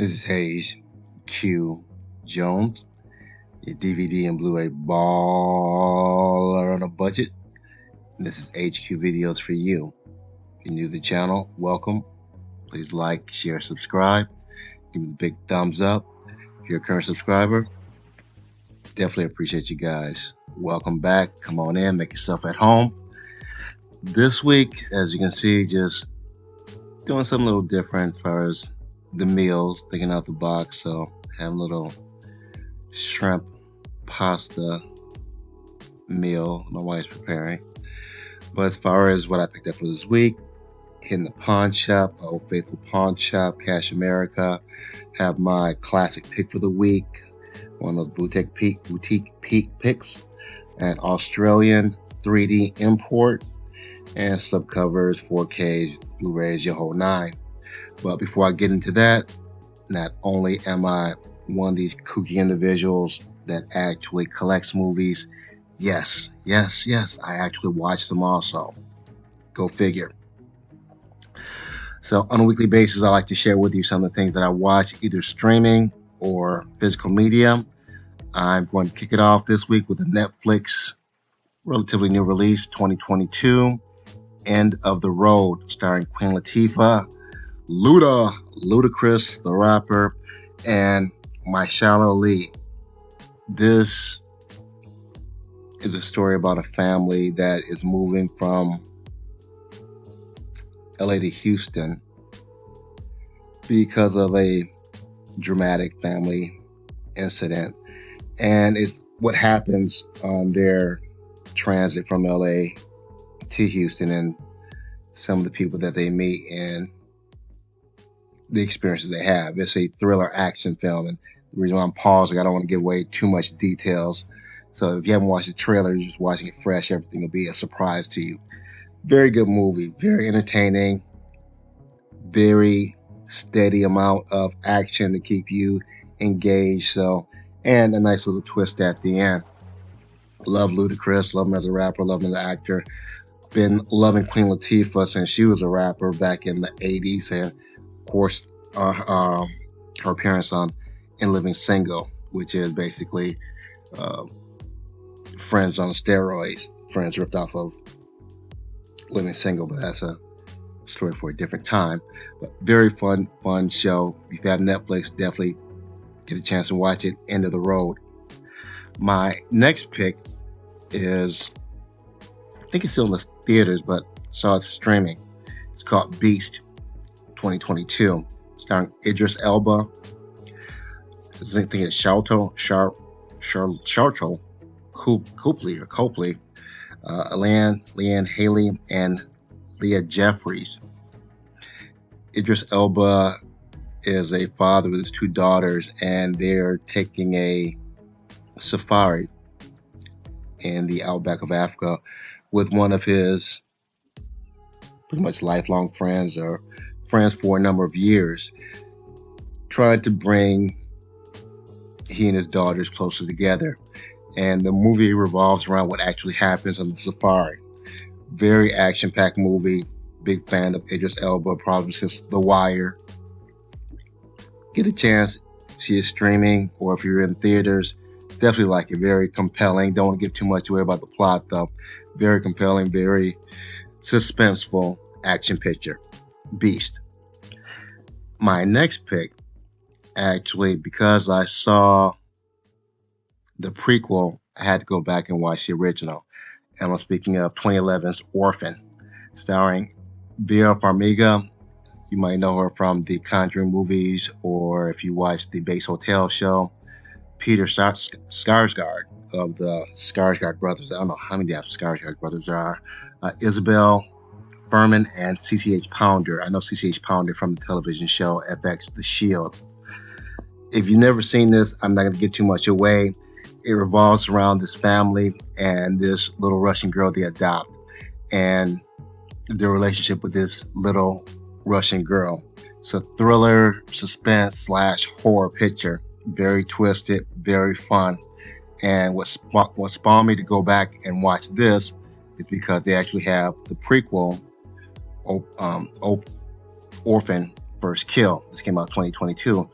This is Hayes Q Jones, your DVD and Blu-ray baller on a budget. And this is HQ Videos for you. If you're new to the channel, welcome. Please like, share, subscribe. Give me the big thumbs up. If you're a current subscriber, definitely appreciate you guys. Welcome back. Come on in, make yourself at home. This week, as you can see, just doing something a little different as far as the meals, thinking out the box. So having a little shrimp pasta meal my wife's preparing. But as far as what I picked up for this week, hitting the pawn shop, my old faithful pawn shop, Cash America, have my classic pick for the week, one of those boutique peak picks, an Australian 3D import, and slipcovers, 4Ks, Blu-rays, your whole nine. But before I get into that, not only am I one of these kooky individuals that actually collects movies, yes, I actually watch them also. Go figure. So on a weekly basis, I like to share with you some of the things that I watch, either streaming or physical media. I'm going to kick it off this week with a Netflix relatively new release, 2022, End of the Road, starring Queen Latifah, Ludacris, the rapper, and Mahershala Ali. This is a story about a family that is moving from LA to Houston because of a dramatic family incident. And it's what happens on their transit from LA to Houston and some of the people that they meet and the experiences they have. It's a thriller action film, and the reason why I'm pausing, I don't want to give away too much details. So if you haven't watched the trailer, you're just watching it fresh, everything will be a surprise to you. Very good movie, very entertaining, very steady amount of action to keep you engaged. So, and a nice little twist at the end. Love Ludacris, love him as a rapper, love him as an actor. Been loving Queen Latifah since she was a rapper back in the 80s, and of course her appearance on In Living Single, which is basically Friends on steroids. Friends ripped off of Living Single, but that's a story for a different time. But very fun show. If you have Netflix, definitely get a chance to watch it. End of the Road. My next pick is, I think it's still in the theaters, but saw it streaming. It's called Beast 2022, starring Idris Elba. I think it's Charlton Copley, Leanne Haley, and Leah Jeffries. Idris Elba is a father with his two daughters, and they're taking a safari in the outback of Africa with one of his pretty much lifelong friends, or friends for a number of years, trying to bring he and his daughters closer together. And the movie revolves around what actually happens on the safari. Very action-packed movie. Big fan of Idris Elba, probably since The Wire. Get a chance, see it streaming, or if you're in theaters, definitely like it. Very compelling. Don't want to give too much away about the plot, though. Very compelling, very suspenseful action picture. Beast. My next pick, actually, because I saw the prequel, I had to go back and watch the original. And I'm speaking of 2011's Orphan, starring Vera Farmiga. You might know her from the Conjuring movies, or if you watch the Base Hotel show, Peter Skarsgård of the Skarsgård brothers. I don't know how many damn Skarsgård brothers there are. Isabel Furman and CCH Pounder. I know CCH Pounder from the television show FX The Shield. If you've never seen this, I'm not going to give too much away. It revolves around this family and this little Russian girl they adopt, and their relationship with this little Russian girl. It's a thriller, suspense / horror picture. Very twisted, very fun. And what spawned me to go back and watch this is because they actually have the prequel, Orphan, First Kill. This came out 2022.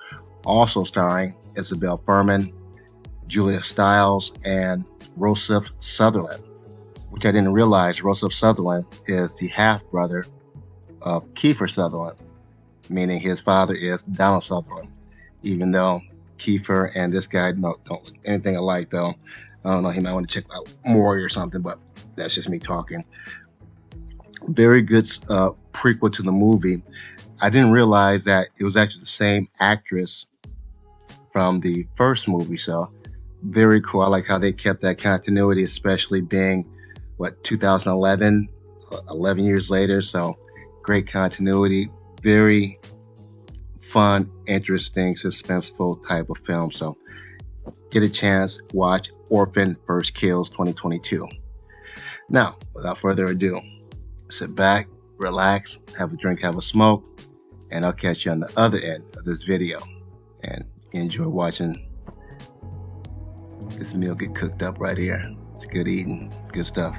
Also starring Isabel Fuhrman, Julia Stiles, and Rossif Sutherland, which I didn't realize Rossif Sutherland is the half-brother of Kiefer Sutherland, meaning his father is Donald Sutherland, even though Kiefer and this guy don't look anything alike, though. I don't know, he might want to check out Maury or something, but that's just me talking. Very good prequel to the movie. I didn't realize that it was actually the same actress from the first movie, so very cool. I like how they kept that continuity, especially being, 2011, 11 years later, so great continuity. Very fun, interesting, suspenseful type of film. So get a chance, watch Orphan First Kills 2022. Now, without further ado, sit back, relax, have a drink, have a smoke, and I'll catch you on the other end of this video. And enjoy watching this meal get cooked up right here. It's good eating, good stuff.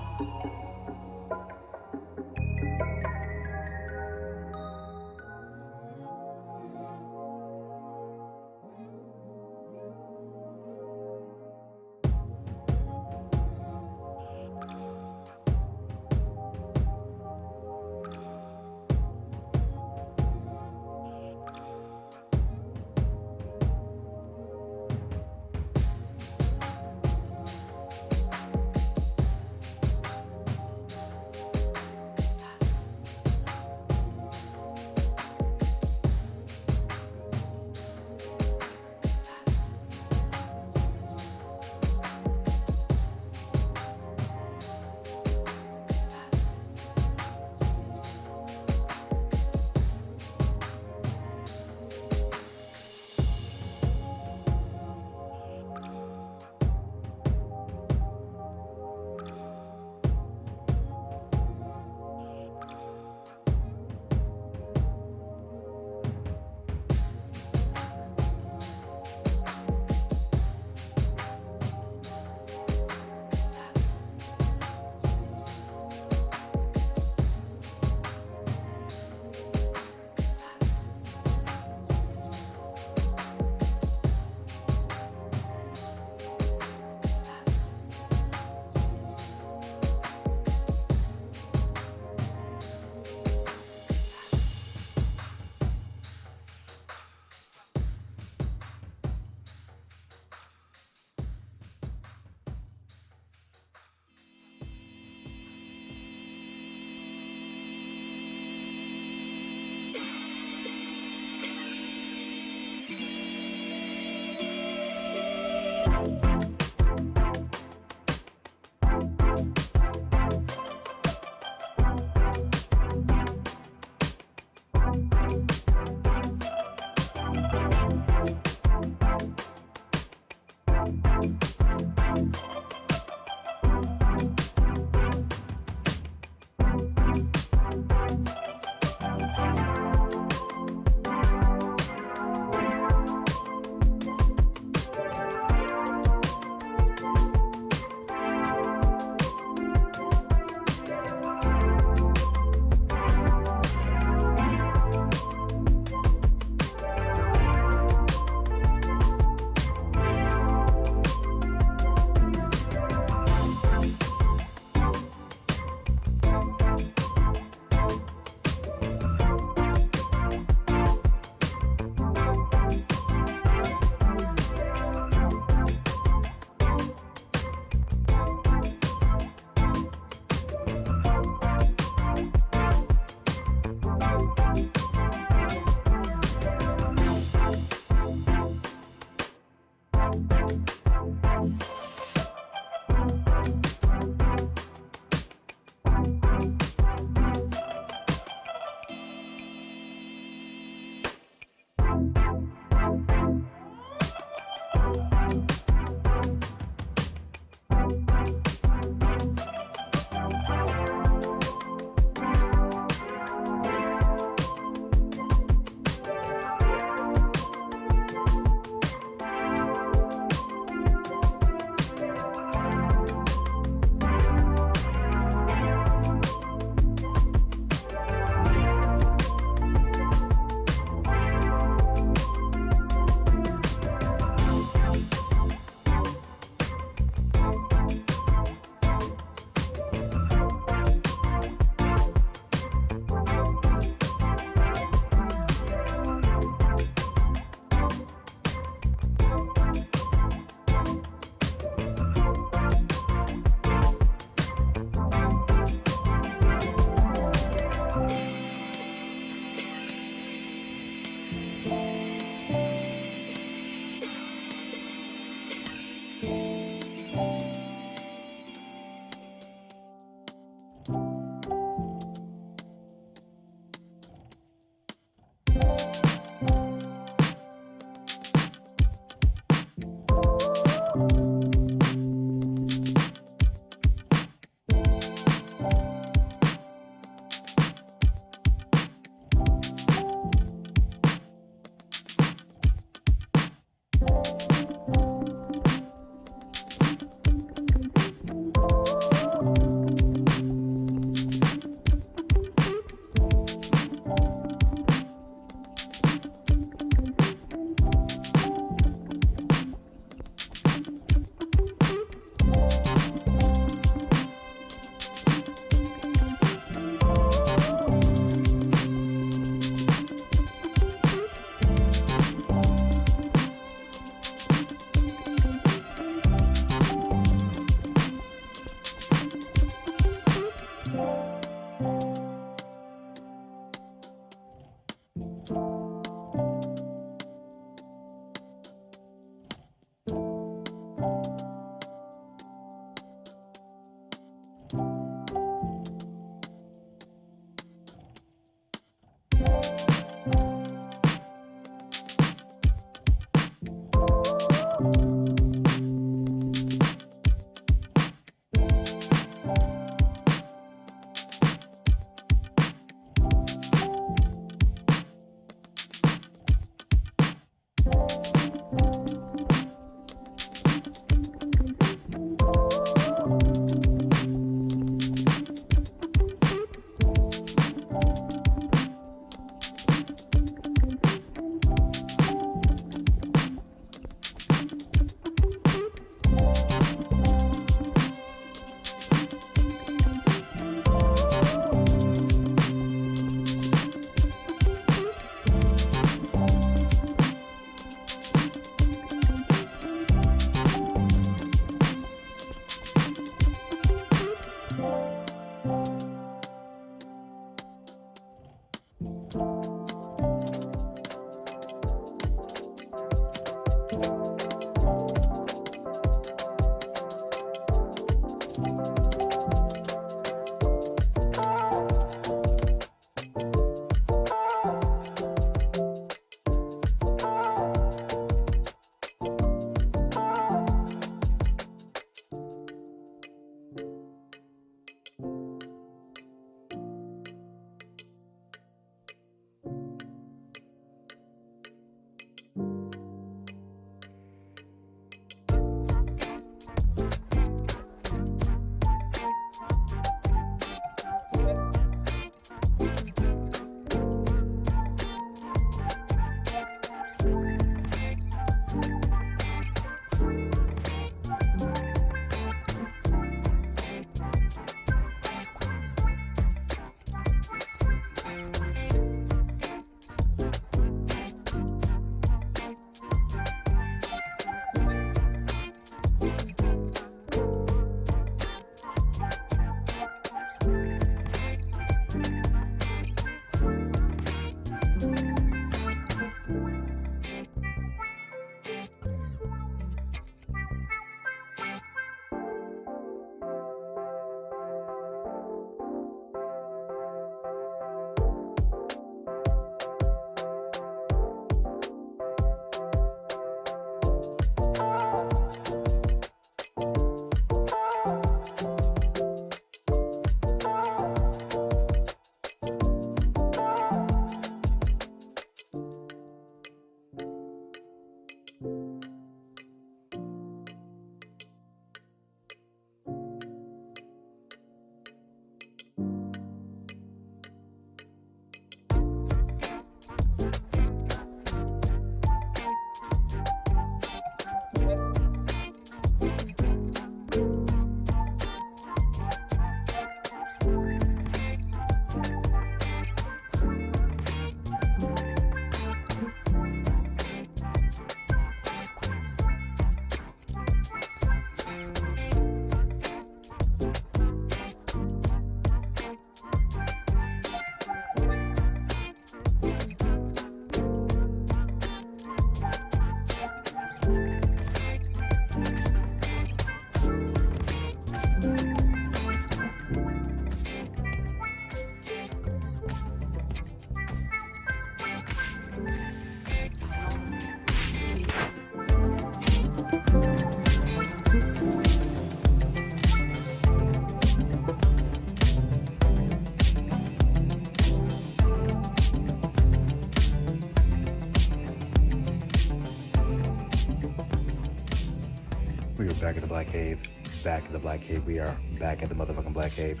We are back at the Black Cave. Back at the Black Cave. We are back at the motherfucking Black Cave.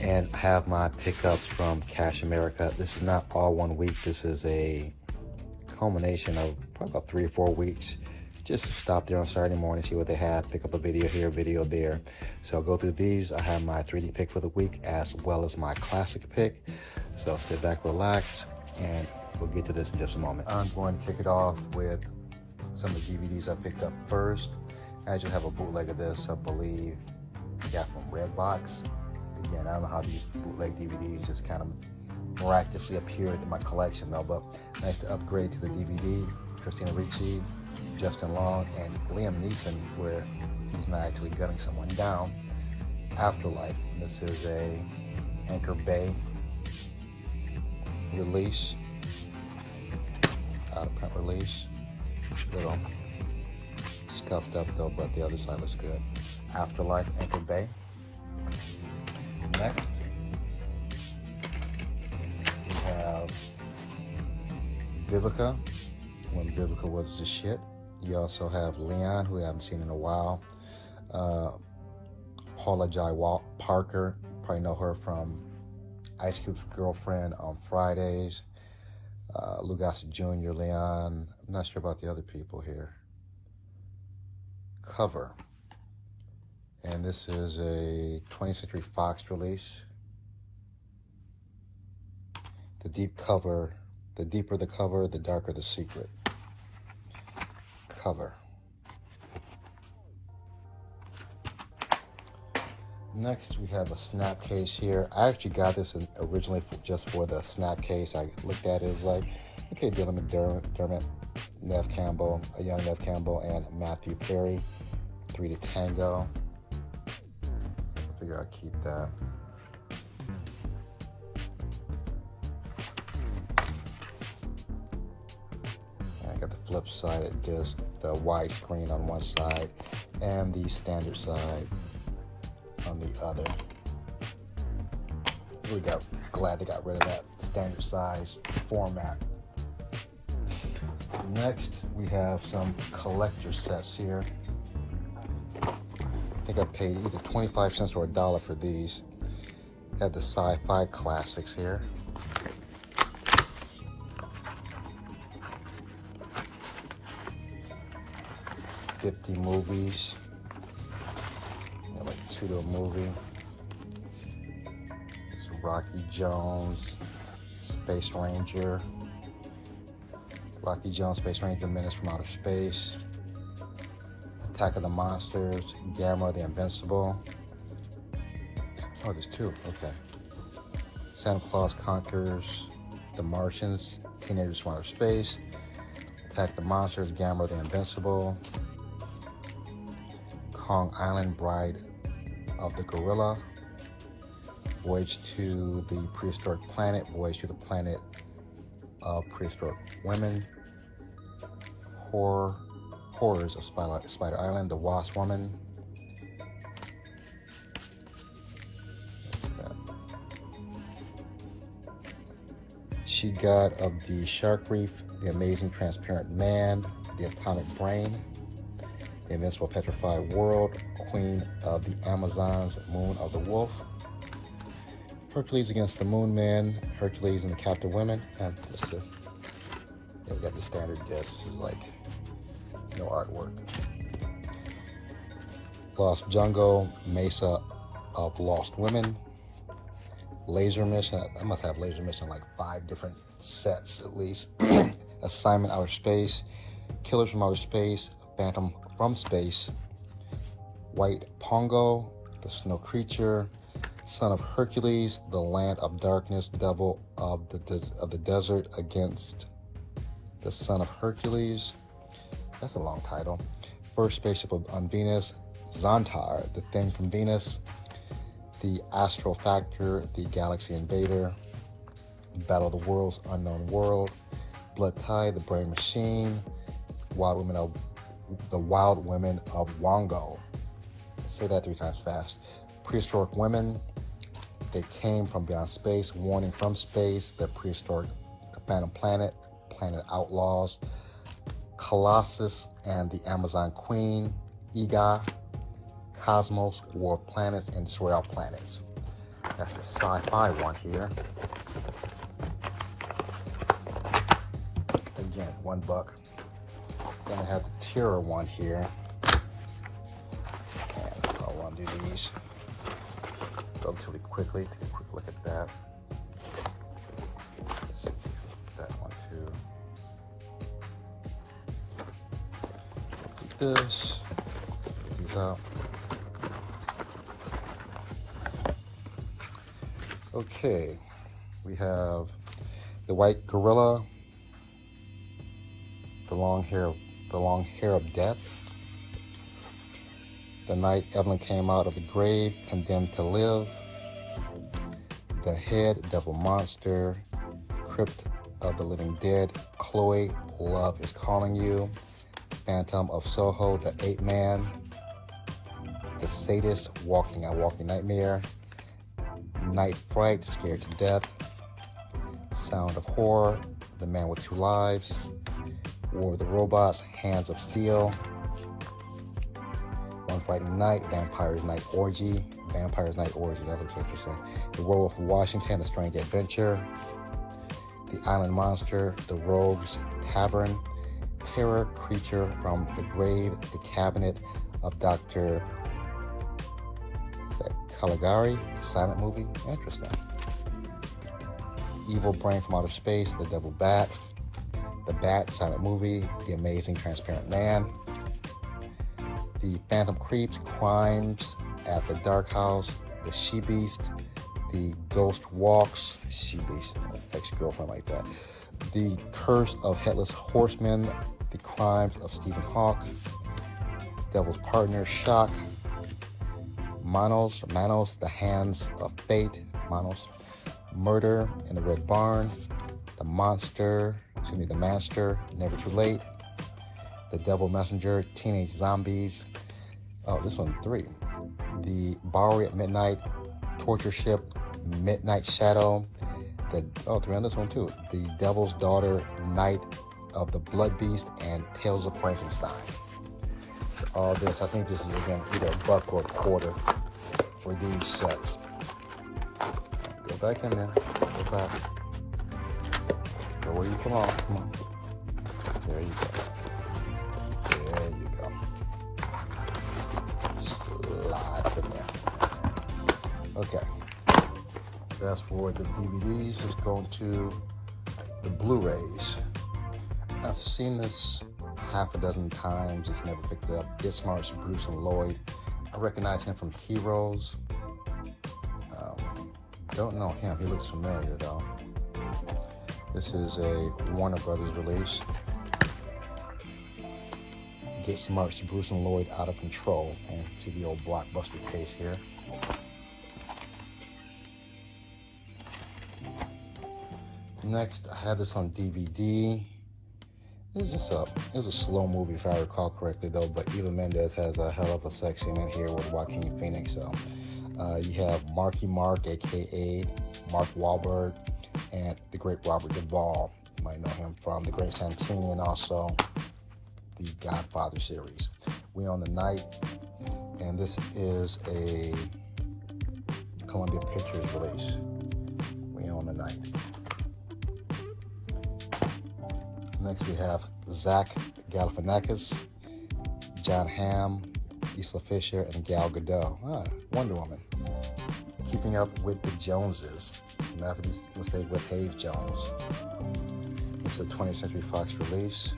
And I have my pickups from Cash America. This is not all 1 week. This is a culmination of probably about 3 or 4 weeks. Just stop there on Saturday morning, see what they have, pick up a video here, a video there. So I'll go through these. I have my 3D pick for the week as well as my classic pick. So sit back, relax, and we'll get to this in just a moment. I'm going to kick it off with some of the DVDs I picked up first. I just have a bootleg of this, I believe I got from Redbox. Again, I don't know how these bootleg DVDs just kind of miraculously appeared in my collection though, but nice to upgrade to the DVD. Christina Ricci, Justin Long, and Liam Neeson, where he's not actually gunning someone down. Afterlife. And this is a Anchor Bay release, out of print release. Little scuffed up though, but the other side looks good. Afterlife, Anchor Bay. Next, we have Vivica, when Vivica was the shit. You also have Leon, who I haven't seen in a while. Paula Jai Parker, probably know her from Ice Cube's girlfriend on Fridays. Lugasa Jr., Leon. I'm not sure about the other people here. Cover. And this is a 20th Century Fox release. The deeper the cover, the darker the secret. Cover. Next, we have a snap case here. I actually got this originally just for the snap case. I looked at it, it was like, okay, Dylan McDermott, Nev Campbell, a young Nev Campbell, and Matthew Perry, 3 to Tango. I figure I'll keep that. And I got the flip side of this, the widescreen on one side, and the standard side on the other. Glad they got rid of that standard size format. Next, we have some collector sets here. I think I paid either 25 cents or $1 for these. Have the sci-fi classics here. $50 movies. Like 2 to a movie. It's Rocky Jones, Space Ranger. Rocky Jones, Space Ranger, Menace from Outer Space. Attack of the Monsters, Gamma the Invincible. Oh, there's 2, okay. Santa Claus Conquers the Martians, Teenagers from Outer Space. Attack the Monsters, Gamma the Invincible. Kong Island, Bride of the Gorilla. Voyage to the Prehistoric Planet, Voyage to the Planet of Prehistoric Women. Horrors of Spider Island, The Wasp Woman. She God of the Shark Reef, The Amazing Transparent Man, The Atomic Brain, The Invincible Petrified World, Queen of the Amazons, Moon of the Wolf, Hercules against the Moon Man, Hercules and the Captive Women, and just we got the standard discs, like no artwork. Lost Jungle, Mesa of Lost Women, Laser Mission. I must have Laser Mission like 5 different sets at least. Assignment Outer Space, Killers from Outer Space, Phantom from Space, White Pongo, The Snow Creature, Son of Hercules, The Land of Darkness, Devil of the Desert against the Son of Hercules. That's a long title. First Spaceship on Venus, Xantar, The Thing from Venus, The Astral Factor, The Galaxy Invader, Battle of the Worlds, Unknown World, Blood Tide, The Brain Machine, The Wild Women of Wongo. Say that 3 times fast. Prehistoric Women, They Came from Beyond Space, Warning from Space, The Prehistoric, The Phantom Planet, Planet Outlaws, Colossus and the Amazon Queen, Ega, Cosmos, War of Planets, and Destroy All Planets. That's the sci-fi one here. Again, $1. Then I have the Terror one here. And I'll run through these relatively quickly. Take a quick look at that. Let's see, that one too. Look at this. Get these out. Okay, we have the white gorilla, the long hair, the long hair of death. The night Evelyn came out of the grave, condemned to live. The head, devil monster, crypt of the living dead. Chloe, love is calling you. Phantom of Soho, the ape man. The sadist, walking a walking nightmare. Night fright, scared to death. Sound of horror, the man with two lives. War of the robots, hands of steel. One Fighting Night, Vampire's Night Orgy. Vampire's Night Orgy, that looks interesting. The Werewolf of Washington, A Strange Adventure. The Island Monster, The Rogues Tavern. Terror Creature from the Grave, The Cabinet of Dr. Caligari, silent movie, interesting. Evil Brain from Outer Space, The Devil Bat. The Bat, silent movie, The Amazing Transparent Man. The Phantom Creeps, Crimes at the Dark House, The She-Beast, The Ghost Walks, She-Beast, ex-girlfriend like that. The Curse of Headless Horseman, The Crimes of Stephen Hawke, Devil's Partner, Shock, Manos, The Hands of Fate, Manos, Murder in the Red Barn, The Monster, Never Too Late, The Devil Messenger, Teenage Zombies, this one 3, The Bowery at Midnight, Torture Ship, Midnight Shadow, 3 on this one too, The Devil's Daughter, Night of the Blood Beast, and Tales of Frankenstein. All this, I think this is again either $1 or $1.25 for these sets. Go back in there, go back. Go where you belong, come on. There you go. There you go. Slide up in there. Okay. That's for the DVDs. Let's go into the Blu-rays. I've seen this half a dozen times. If you never picked it up, Get Smart's Bruce and Lloyd. I recognize him from Heroes. Don't know him. He looks familiar though. This is a Warner Brothers release. Get Smart's Bruce and Lloyd Out of Control. And see the old Blockbuster case here. Next, I had this on DVD. It was a slow movie if I recall correctly though, but Eva Mendes has a hell of a sex scene in here with Joaquin Phoenix. So you have Marky Mark, aka Mark Wahlberg, and the great Robert Duvall. You might know him from The Great Santini and also the Godfather series. We Own the Night, and this is a Columbia Pictures release. We Own the Night. Next we have Zach Galifianakis, John Hamm, Isla Fisher, and Gal Gadot. Wonder Woman. Keeping Up with the Joneses. Not to be mistaken with Haze Jones. This is a 20th Century Fox release.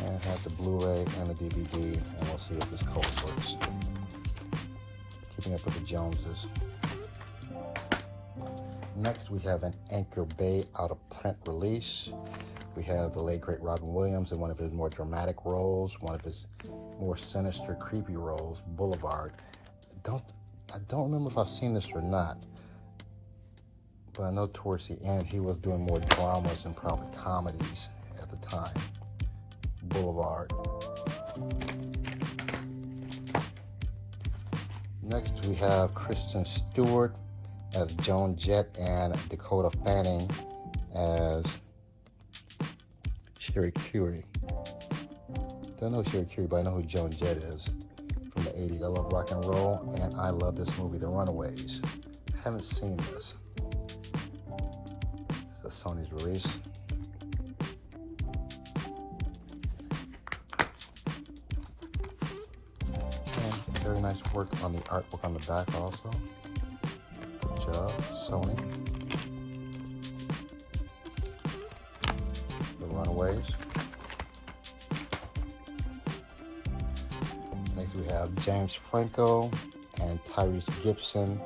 And it has the Blu-ray and the DVD, and we'll see if this code works. Keeping Up with the Joneses. Next, we have an Anchor Bay out of print release. We have the late great Robin Williams in one of his more dramatic roles, one of his more sinister, creepy roles, Boulevard. I don't remember if I've seen this or not, but I know towards the end he was doing more dramas and probably comedies at the time. Boulevard. Next, we have Kristen Stewart as Joan Jett and Dakota Fanning as Sherry Curie. Don't know Sherry Curie, but I know who Joan Jett is from the 80s. I love rock and roll, and I love this movie, The Runaways. Haven't seen this. This is Sony's release. And very nice work on the artwork on the back also. Good job, Sony. The Runaways. Next we have James Franco and Tyrese Gibson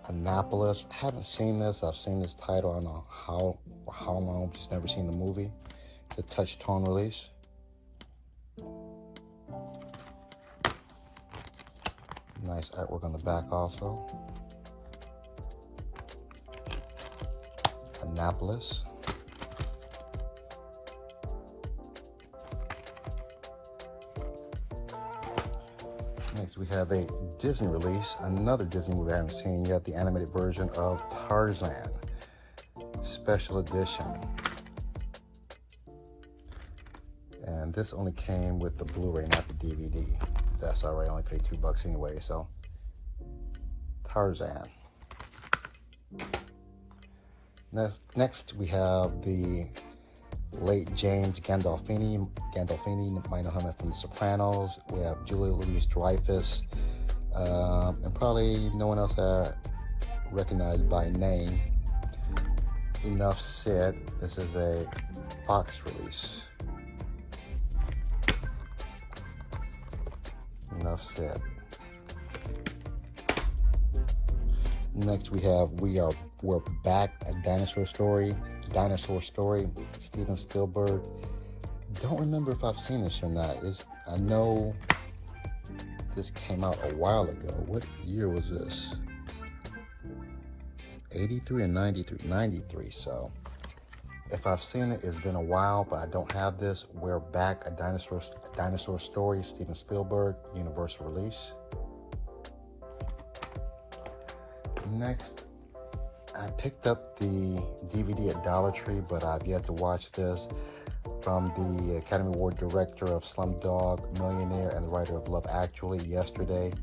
Annapolis. I haven't seen this. I've seen this title. I don't know how long. Just never seen the movie. It's a touch tone release. Nice artwork on the back also. Annapolis. Next we have a Disney release, another Disney movie I haven't seen yet, the animated version of Tarzan, special edition. And this only came with the Blu-ray, not the DVD. That's all right, I only paid $2 anyway, so Tarzan. Next we have the late James Gandolfini. You might know him from The Sopranos. We have Julia Louis-Dreyfus, and probably no one else I recognize by name. Enough Said. This is a Fox release. Enough Said. Next we have We're Back, a Dinosaur Story, Steven Spielberg. Don't remember if I've seen this or not. I know this came out a while ago. What year was this? 83 or 93? 93, so if I've seen it, it's been a while, but I don't have this. We're Back, a Dinosaur Story, Steven Spielberg, Universal release. Next, I picked up the DVD at Dollar Tree, but I've yet to watch this, from the Academy Award director of Slumdog Millionaire and the writer of Love Actually, yesterday.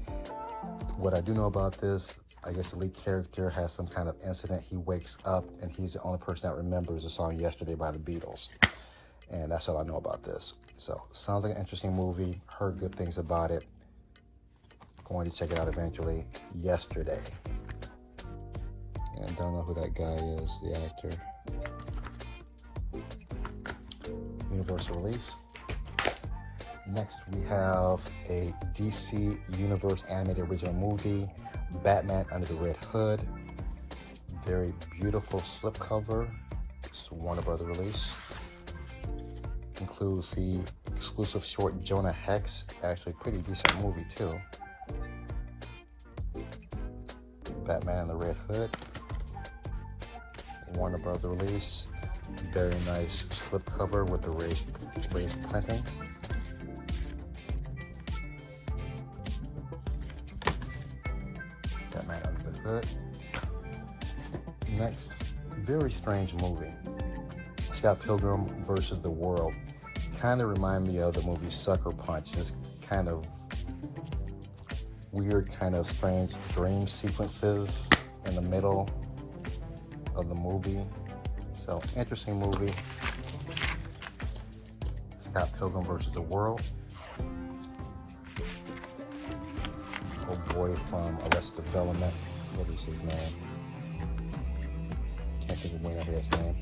What I do know about this, I guess the lead character has some kind of incident. He wakes up and he's the only person that remembers the song Yesterday by the Beatles. And that's all I know about this. So, sounds like an interesting movie. Heard good things about it. Going to check it out eventually. Yesterday. And don't know who that guy is, the actor. Universal release. Next, we have a DC Universe animated original movie, Batman Under the Red Hood. Very beautiful slipcover. It's a Warner Brothers release. Includes the exclusive short Jonah Hex. Actually, pretty decent movie too. Batman and the Red Hood. Warner Brothers release. Very nice slipcover with the raised printing. Batman Under the Hood. Next, very strange movie. Scott Pilgrim versus the World. Kind of remind me of the movie Sucker Punch. Just kind of weird, kind of strange dream sequences in the middle of the movie. So, interesting movie. Scott Pilgrim versus the World. Old boy from Arrested Development. What is his name? Can't think of when I hear his name.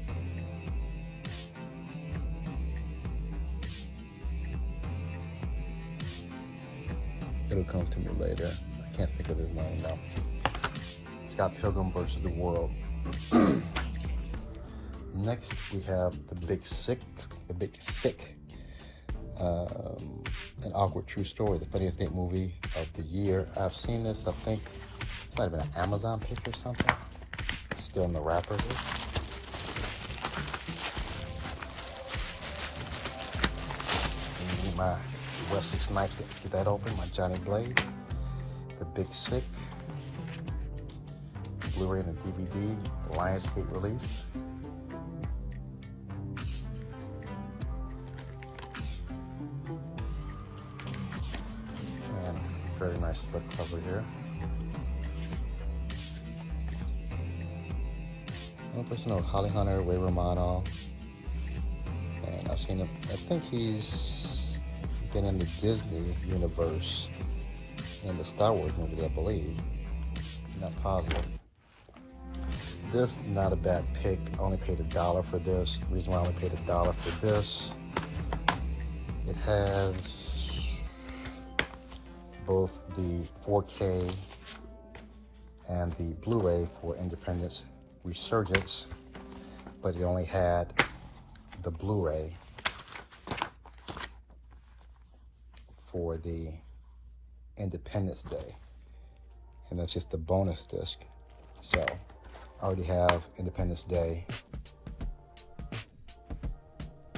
It'll come to me later. I can't think of his name now. Scott Pilgrim versus the World. Next, we have The Big Sick, an awkward true story, the funniest date movie of the year. I've seen this, I think it might have been an Amazon pick or something. It's still in the wrapper here. I need my Wessex knife to get that open, my Johnny Blade. The Big Sick, Blu-ray and a DVD, Lionsgate release. And very nice slipcover here. One person knows Holly Hunter, Ray Romano, and I've seen him. I think he's been in the Disney universe in the Star Wars movie, I believe. Not positive. This, not a bad pick. I only paid $1 for this. The reason why I only paid $1 for this, it has both the 4K and the Blu-ray for Independence Resurgence, but it only had the Blu-ray for the Independence Day, and that's just the bonus disc. So I already have Independence Day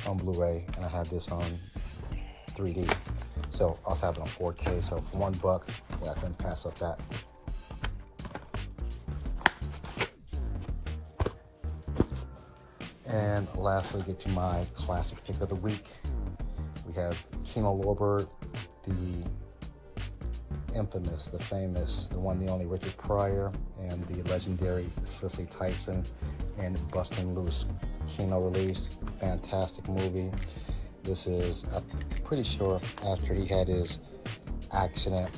on Blu-ray, and I have this on 3D. So I also have it on 4K. So for $1, yeah, I couldn't pass up that. And lastly, get to my classic pick of the week. We have Kino Lorber, the infamous, the famous, the one, the only Richard Pryor, and the legendary Cicely Tyson in Bustin' Loose. Kino released, fantastic movie. This is, I'm pretty sure, after he had his accident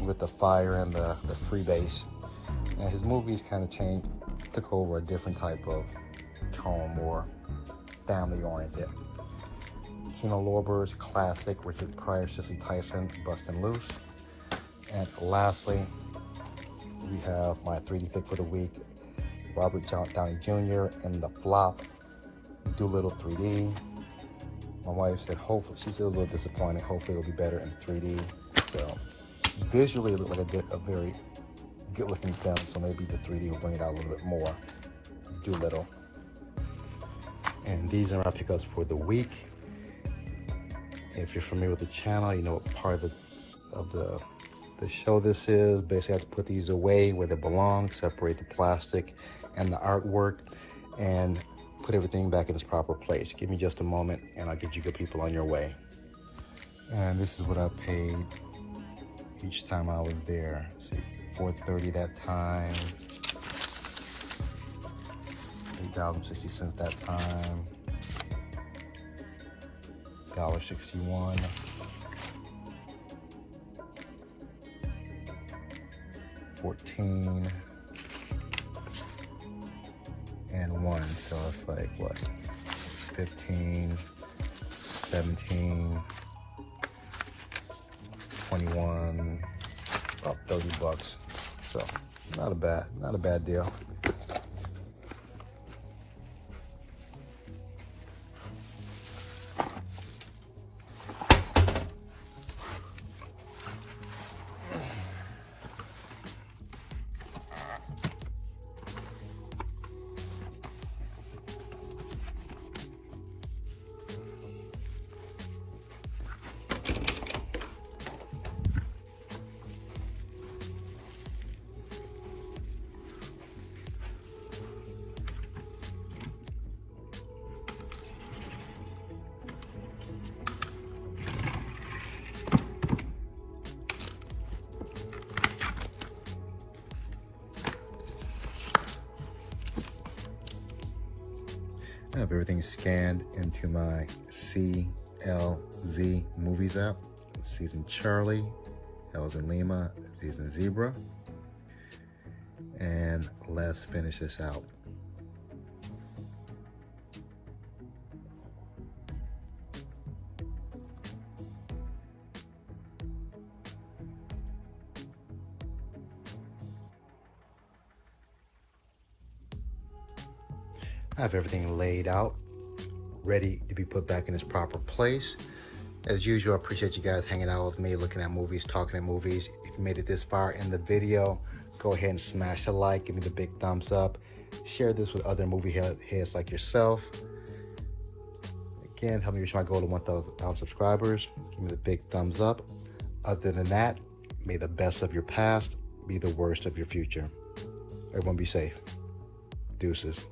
with the fire and the freebase, and his movies kind of changed, took over a different type of tone, more family-oriented. Kino Lorber's classic, Richard Pryor, Cicely Tyson, Bustin' Loose. And lastly, we have my 3D pick for the week, Robert Downey Jr. in the flop, Doolittle 3D. My wife said hopefully, she feels a little disappointed, hopefully it'll be better in 3D. So visually it looked like a very good looking film, so maybe the 3D will bring it out a little bit more. Doolittle. And these are our pickups for the week. If you're familiar with the channel, you know what part of the show this is. Basically, I have to put these away where they belong, separate the plastic and the artwork, and put everything back in its proper place. Give me just a moment, and I'll get you good people on your way. And this is what I paid each time I was there. See, $4.30 that time, $8.60 that time, $1.61. $14 and 1, so it's like what, 15, 17, 21, about $30. So not a bad deal. I have everything scanned into my CLZ Movies app. C's in Charlie, L's in Lima, Z's in Zebra. And let's finish this out. I have everything laid out, ready to be put back in its proper place. As usual, I appreciate you guys hanging out with me, looking at movies, talking at movies. If you made it this far in the video, go ahead and smash a like, give me the big thumbs up. Share this with other movie heads like yourself. Again, help me reach my goal of 1,000 subscribers. Give me the big thumbs up. Other than that, may the best of your past be the worst of your future. Everyone be safe. Deuces.